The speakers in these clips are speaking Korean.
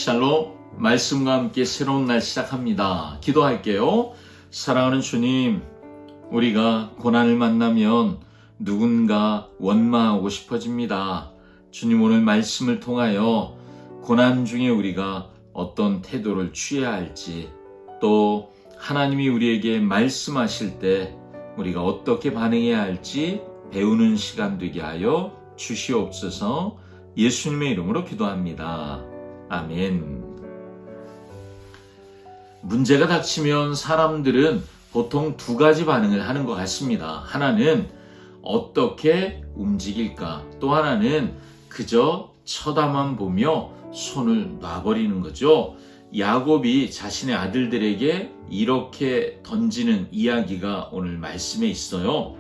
샬롬, 말씀과 함께 새로운 날 시작합니다. 기도할게요. 사랑하는 주님, 우리가 고난을 만나면 누군가 원망하고 싶어집니다. 주님, 오늘 말씀을 통하여 고난 중에 우리가 어떤 태도를 취해야 할지, 또 하나님이 우리에게 말씀하실 때 우리가 어떻게 반응해야 할지 배우는 시간 되게 하여 주시옵소서. 예수님의 이름으로 기도합니다. 아멘. 문제가 닥치면 사람들은 보통 두 가지 반응을 하는 것 같습니다. 하나는 어떻게 움직일까? 또 하나는 그저 쳐다만 보며 손을 놔버리는 거죠. 야곱이 자신의 아들들에게 이렇게 던지는 이야기가 오늘 말씀에 있어요.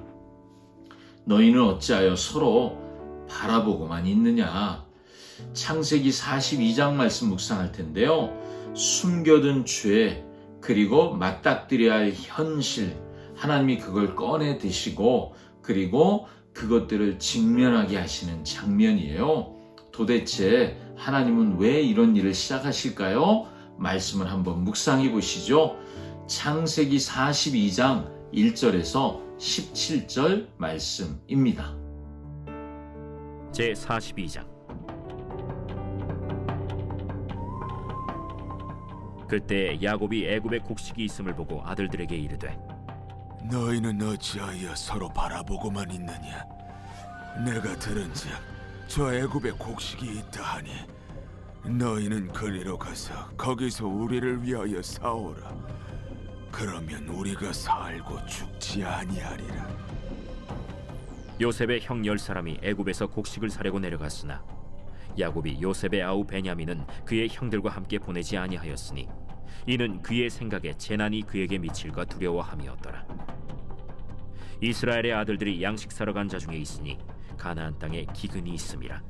너희는 어찌하여 서로 바라보고만 있느냐? 창세기 42장 말씀 묵상할 텐데요. 숨겨둔 죄, 그리고 맞닥뜨려야 할 현실, 하나님이 그걸 꺼내 드시고 그리고 그것들을 직면하게 하시는 장면이에요. 도대체 하나님은 왜 이런 일을 시작하실까요? 말씀을 한번 묵상해 보시죠. 창세기 42장 1절에서 17절 말씀입니다. 제42장. 그때 야곱이 애굽에 곡식이 있음을 보고 아들들에게 이르되, 너희는 어찌하여 서로 바라보고만 있느냐? 내가 들은즉 저 애굽에 곡식이 있다 하니 너희는 그리로 가서 거기서 우리를 위하여 싸우라. 그러면 우리가 살고 죽지 아니하리라. 요셉의 형 10사람이 애굽에서 곡식을 사려고 내려갔으나 야곱이 요셉의 아우 베냐민은 그의 형들과 함께 보내지 아니하였으니 이는 그의 생각에 재난이 그에게 미칠까 두려워함이었더라. 이스라엘의 아들들이 양식 사러 간 자 중에 있으니 가나안 땅에 기근이 있음이라.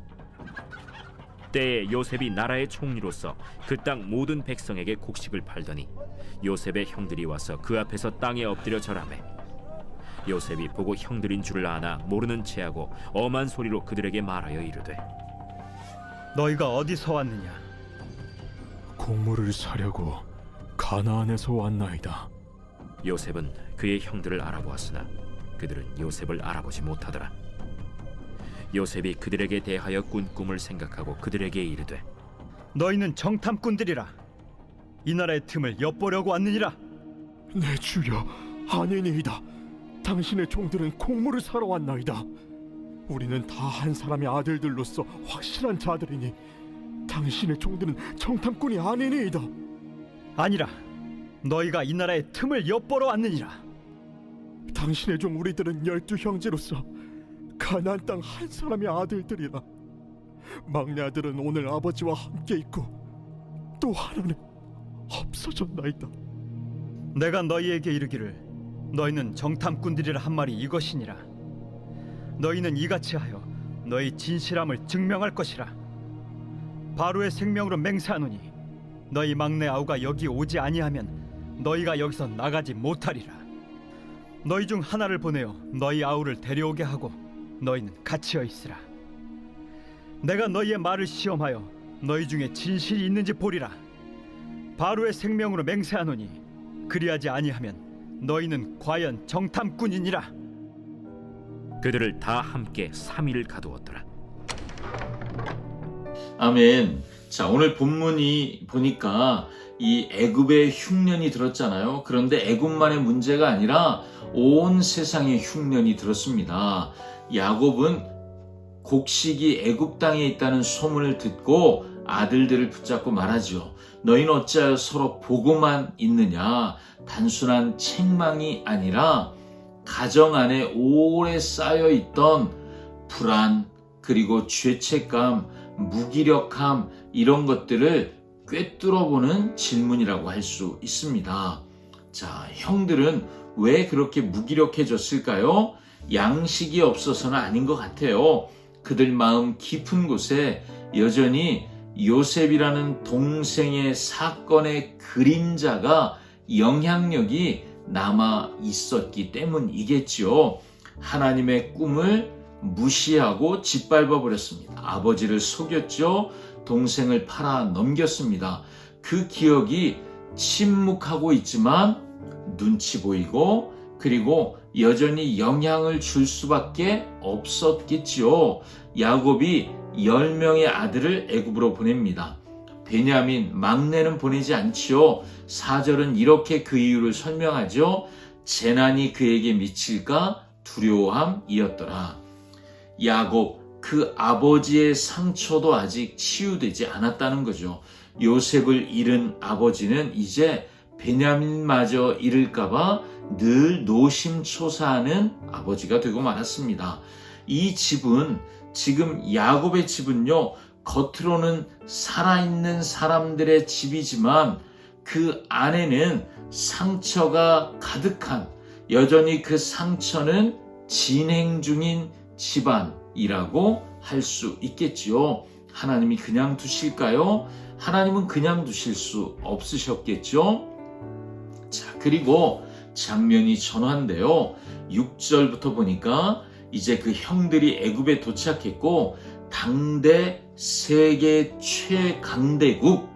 때에 요셉이 나라의 총리로서 그 땅 모든 백성에게 곡식을 팔더니 요셉의 형들이 와서 그 앞에서 땅에 엎드려 절하매 요셉이 보고 형들인 줄을 아나 모르는 체하고 엄한 소리로 그들에게 말하여 이르되, 너희가 어디서 왔느냐? 곡물을 사려고 가나안에서 왔나이다. 요셉은 그의 형들을 알아보았으나 그들은 요셉을 알아보지 못하더라. 요셉이 그들에게 대하여 꾼 꿈을 생각하고 그들에게 이르되, 너희는 정탐꾼들이라. 이 나라의 틈을 엿보려고 왔느니라. 내 주여, 아니니이다. 당신의 종들은 곡물을 사러 왔나이다. 우리는 다 한 사람의 아들들로서 확실한 자들이니 당신의 종들은 정탐꾼이 아니니이다. 아니라 너희가 이 나라의 틈을 엿보러 왔느니라. 당신의 종 우리들은 12형제로서 가나안 땅 한 사람의 아들들이라. 막내 아들은 오늘 아버지와 함께 있고 또 하나는 없어졌나이다. 내가 너희에게 이르기를 너희는 정탐꾼들이라 한 말이 이것이니라. 너희는 이같이 하여 너희 진실함을 증명할 것이라. 바로의 생명으로 맹세하노니 너희 막내 아우가 여기 오지 아니하면 너희가 여기서 나가지 못하리라. 너희 중 하나를 보내어 너희 아우를 데려오게 하고 너희는 갇혀 있으라. 내가 너희의 말을 시험하여 너희 중에 진실이 있는지 보리라. 바로의 생명으로 맹세하노니 그리하지 아니하면 너희는 과연 정탐꾼이니라. 그들을 다 함께 3일을 가두었더라. 아멘. 자, 오늘 본문이 보니까 이 애굽에 흉년이 들었잖아요. 그런데 애굽만의 문제가 아니라 온 세상에 흉년이 들었습니다. 야곱은 곡식이 애굽 땅에 있다는 소문을 듣고 아들들을 붙잡고 말하죠. 너희는 어찌하여 서로 보고만 있느냐? 단순한 책망이 아니라 가정 안에 오래 쌓여있던 불안, 그리고 죄책감, 무기력함, 이런 것들을 꿰뚫어보는 질문이라고 할 수 있습니다. 자, 형들은 왜 그렇게 무기력해졌을까요? 양식이 없어서는 아닌 것 같아요. 그들 마음 깊은 곳에 여전히 요셉이라는 동생의 사건의 그림자가 영향력이 남아 있었기 때문이겠죠. 하나님의 꿈을 무시하고 짓밟아 버렸습니다. 아버지를 속였죠. 동생을 팔아 넘겼습니다. 그 기억이 침묵하고 있지만 눈치 보이고 그리고 여전히 영향을 줄 수밖에 없었겠지요. 야곱이 10명의 아들을 애굽으로 보냅니다. 베냐민 막내는 보내지 않지요. 4절은 이렇게 그 이유를 설명하죠. 재난이 그에게 미칠까 두려움이었더라. 야곱 그 아버지의 상처도 아직 치유되지 않았다는 거죠. 요셉을 잃은 아버지는 이제 베냐민마저 잃을까봐 늘 노심초사하는 아버지가 되고 말았습니다. 이 집은 지금 야곱의 집은요, 겉으로는 살아있는 사람들의 집이지만 그 안에는 상처가 가득한, 여전히 그 상처는 진행 중인 집안이라고 할 수 있겠지요. 하나님이 그냥 두실까요? 하나님은 그냥 두실 수 없으셨겠죠. 자, 그리고 장면이 전환돼요. 6절부터 보니까 이제 그 형들이 애굽에 도착했고 당대 세계 최강대국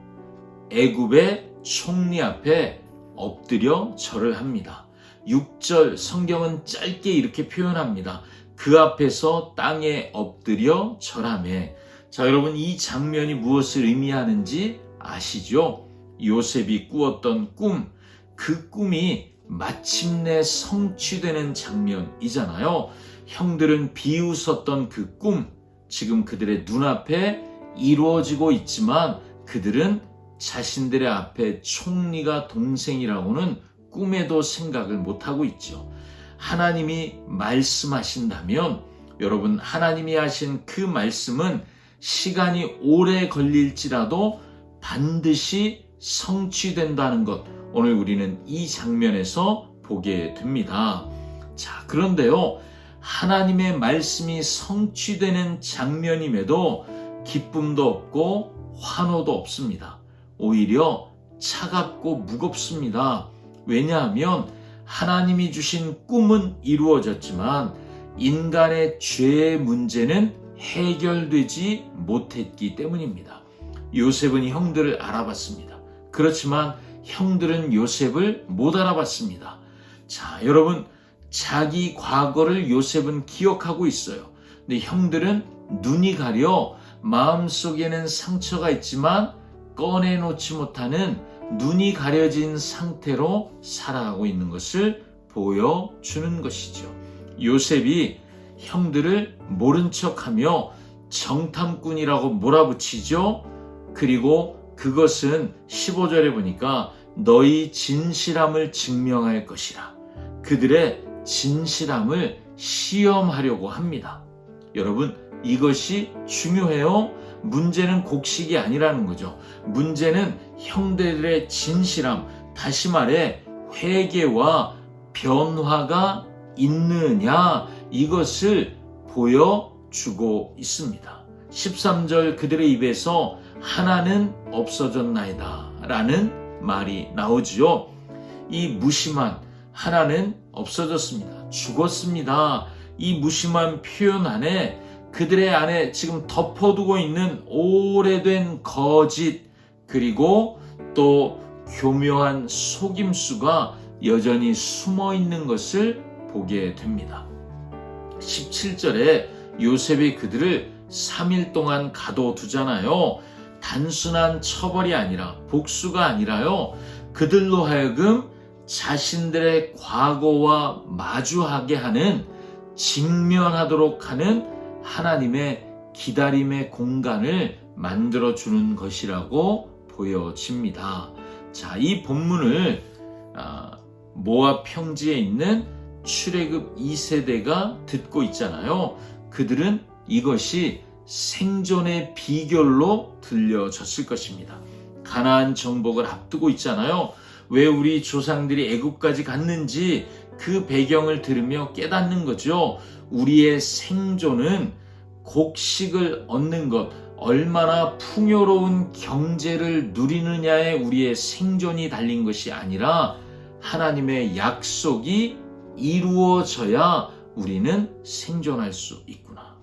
애굽의 총리 앞에 엎드려 절을 합니다. 6절 성경은 짧게 이렇게 표현합니다. 그 앞에서 땅에 엎드려 절하매. 자, 여러분 이 장면이 무엇을 의미하는지 아시죠? 요셉이 꾸었던 꿈, 그 꿈이 마침내 성취되는 장면이잖아요. 형들은 비웃었던 그 꿈, 지금 그들의 눈앞에 이루어지고 있지만 그들은 자신들의 앞에 총리가 동생이라고는 꿈에도 생각을 못하고 있죠. 하나님이 말씀하신다면 여러분, 하나님이 하신 그 말씀은 시간이 오래 걸릴지라도 반드시 성취된다는 것, 오늘 우리는 이 장면에서 보게 됩니다. 자, 그런데요, 하나님의 말씀이 성취되는 장면임에도 기쁨도 없고 환호도 없습니다. 오히려 차갑고 무겁습니다. 왜냐하면 하나님이 주신 꿈은 이루어졌지만 인간의 죄의 문제는 해결되지 못했기 때문입니다. 요셉은 형들을 알아봤습니다. 그렇지만 형들은 요셉을 못 알아봤습니다. 자, 여러분, 자기 과거를 요셉은 기억하고 있어요. 근데 형들은 눈이 가려 마음속에는 상처가 있지만 꺼내놓지 못하는 눈이 가려진 상태로 살아가고 있는 것을 보여주는 것이죠. 요셉이 형들을 모른 척하며 정탐꾼이라고 몰아붙이죠. 그리고 그것은 15절에 보니까 너희 진실함을 증명할 것이라. 그들의 진실함을 시험하려고 합니다. 여러분, 이것이 중요해요. 문제는 곡식이 아니라는 거죠. 문제는 형들의 진실함, 다시 말해 회개와 변화가 있느냐, 이것을 보여주고 있습니다. 13절 그들의 입에서 하나는 없어졌나이다 라는 말이 나오지요. 이 무심한 하나는 없어졌습니다. 죽었습니다. 이 무심한 표현 안에 그들의 안에 지금 덮어두고 있는 오래된 거짓, 그리고 또 교묘한 속임수가 여전히 숨어 있는 것을 보게 됩니다. 17절에 요셉이 그들을 3일 동안 가둬두잖아요. 단순한 처벌이 아니라, 복수가 아니라요, 그들로 하여금 자신들의 과거와 마주하게 하는, 직면하도록 하는 하나님의 기다림의 공간을 만들어주는 것이라고 보여집니다. 자, 이 본문을 모압 평지에 있는 출애굽 2세대가 듣고 있잖아요. 그들은 이것이 생존의 비결로 들려졌을 것입니다. 가나안 정복을 앞두고 있잖아요. 왜 우리 조상들이 애굽까지 갔는지 그 배경을 들으며 깨닫는 거죠. 우리의 생존은 곡식을 얻는 것, 얼마나 풍요로운 경제를 누리느냐에 우리의 생존이 달린 것이 아니라 하나님의 약속이 이루어져야 우리는 생존할 수 있구나.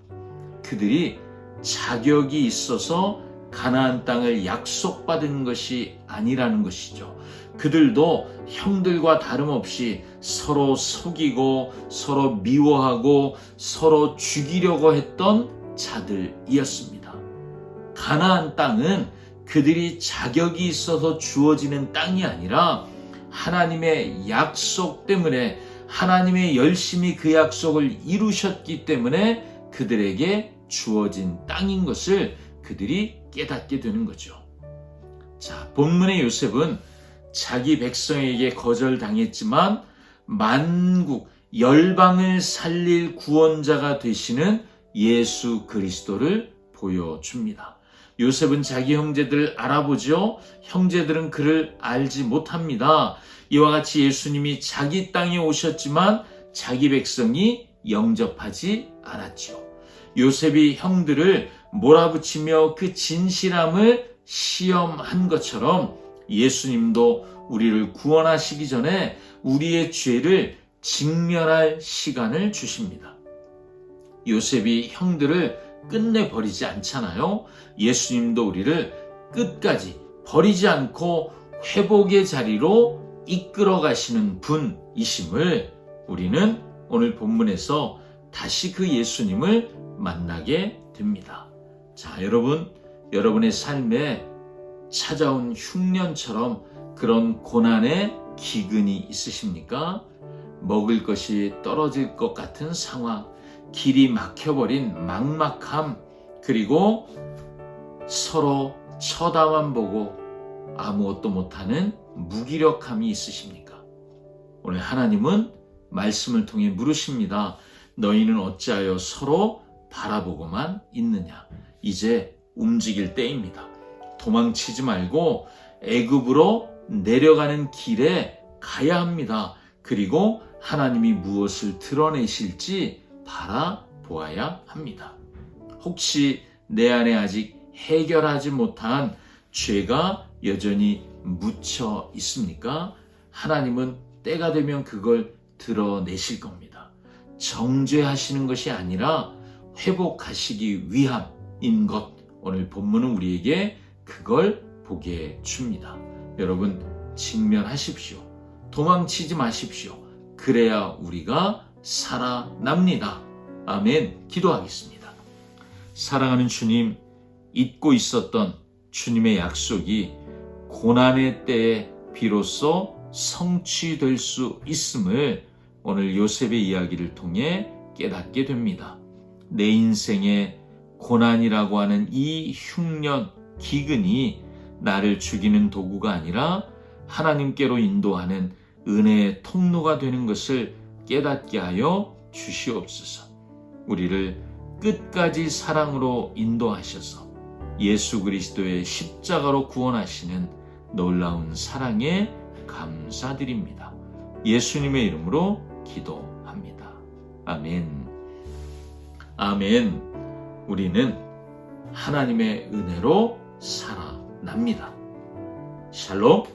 그들이 자격이 있어서 가나안 땅을 약속받은 것이 아니라는 것이죠. 그들도 형들과 다름없이 서로 속이고 서로 미워하고 서로 죽이려고 했던 자들이었습니다. 가나안 땅은 그들이 자격이 있어서 주어지는 땅이 아니라 하나님의 약속 때문에, 하나님의 열심히 그 약속을 이루셨기 때문에 그들에게 주어진 땅인 것을 그들이 깨닫게 되는 거죠. 자, 본문의 요셉은 자기 백성에게 거절당했지만 만국 열방을 살릴 구원자가 되시는 예수 그리스도를 보여줍니다. 요셉은 자기 형제들을 알아보죠. 형제들은 그를 알지 못합니다. 이와 같이 예수님이 자기 땅에 오셨지만 자기 백성이 영접하지 않았죠. 요셉이 형들을 몰아붙이며 그 진실함을 시험한 것처럼 예수님도 우리를 구원하시기 전에 우리의 죄를 직면할 시간을 주십니다. 요셉이 형들을 끝내버리지 않잖아요. 예수님도 우리를 끝까지 버리지 않고 회복의 자리로 이끌어 가시는 분이심을 우리는 오늘 본문에서 다시 그 예수님을 만나게 됩니다. 자, 여러분의 삶에 찾아온 흉년처럼 그런 고난의 기근이 있으십니까? 먹을 것이 떨어질 것 같은 상황, 길이 막혀버린 막막함, 그리고 서로 쳐다만 보고 아무것도 못하는 무기력함이 있으십니까? 오늘 하나님은 말씀을 통해 물으십니다. 너희는 어찌하여 서로 바라보고만 있느냐? 이제 움직일 때입니다. 도망치지 말고 애굽으로 내려가는 길에 가야 합니다. 그리고 하나님이 무엇을 드러내실지 바라보아야 합니다. 혹시 내 안에 아직 해결하지 못한 죄가 여전히 묻혀 있습니까? 하나님은 때가 되면 그걸 드러내실 겁니다. 정죄하시는 것이 아니라 회복하시기 위함인 것, 오늘 본문은 우리에게 그걸 보게 줍니다. 여러분, 직면하십시오. 도망치지 마십시오. 그래야 우리가 살아납니다. 아멘. 기도하겠습니다. 사랑하는 주님, 잊고 있었던 주님의 약속이 고난의 때에 비로소 성취될 수 있음을 오늘 요셉의 이야기를 통해 깨닫게 됩니다. 내 인생의 고난이라고 하는 이 흉년, 기근이 나를 죽이는 도구가 아니라 하나님께로 인도하는 은혜의 통로가 되는 것을 깨닫게 하여 주시옵소서. 우리를 끝까지 사랑으로 인도하셔서 예수 그리스도의 십자가로 구원하시는 놀라운 사랑에 감사드립니다. 예수님의 이름으로 기도합니다. 아멘. 아멘. 우리는 하나님의 은혜로 살아납니다. 샬롬.